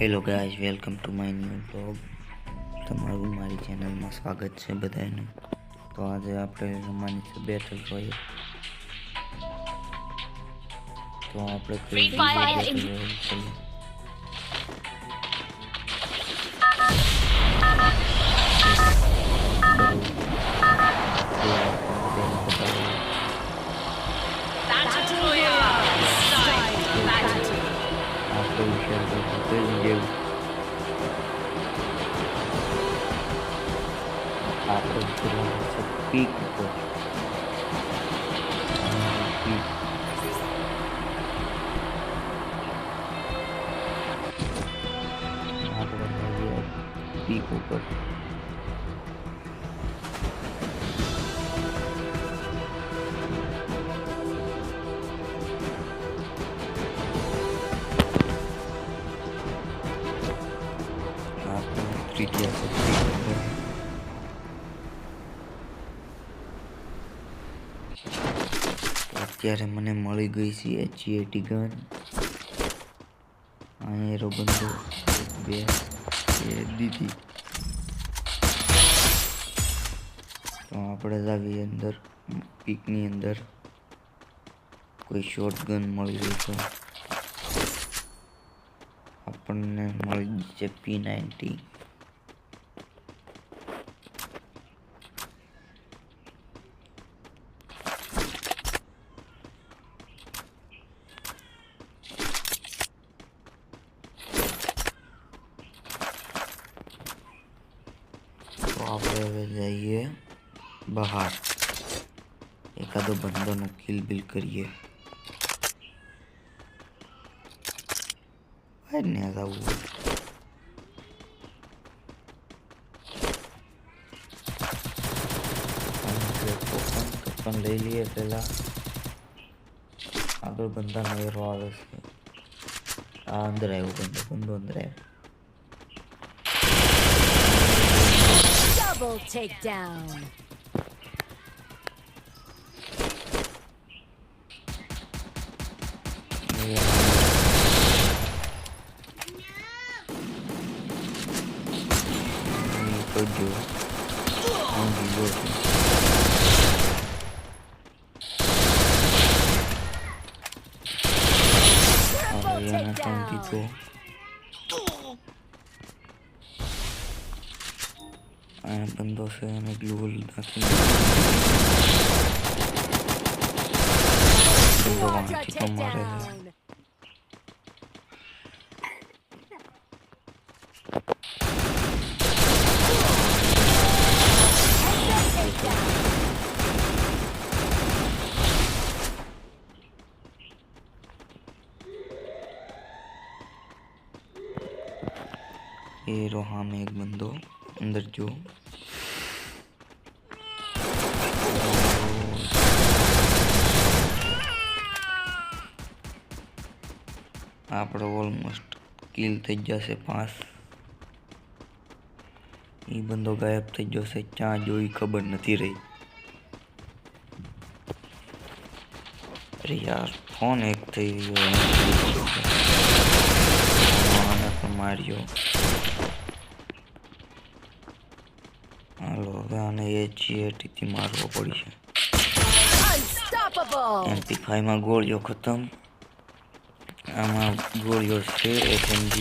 Hello guys, welcome to my new blog. તમારું મારી ચેનલમાં સ્વાગત છે બધાનું. તો આજે આપણે રમવાની છે બેટલ રોયલ. તો આપણે કરી દઈએ બેટલ રોયલ. ચલો પીક ઉપર પીક ઉપર અત્યારે મને મળી ગઈ છે HEAT ગન. આ એરો બંધો બે દીધી. તો આપણે જ આવી અંદર પીકની અંદર કોઈ શોર્ટ ગન મળી ગઈ તો આપણને મળી છે P90. તો આપણે હવે જઈએ બહાર, એકાદો બંદોનો કિલ બિલ કરીએ. બહાર ને આવવું પણ લઈ લઈએ. પેલા આગળ બંદાનો એરો આવે છે. આ અંદર આવ્યો બંદો અંદર આવ્યો. Double takedown. બંદો છે અને ગ્લુઅલ નાખીને મારે એ રોહામે એક બંદો અંદર જો આપણો ઓલમોસ્ટ કિલ થઈ જશે 5. એ બંદો ગાયબ થઈ જશે. ક્યાં જોઈ ખબર નથી રહી. અરે યાર, ફોન એક થઈ ગયો. આને પણ માર્યો. હાલો, હવે આને HEAT થી મારવો પડશે. MP5 માં ગોળીઓ ખતમ. આમાં ગોળીઓ છે SMG.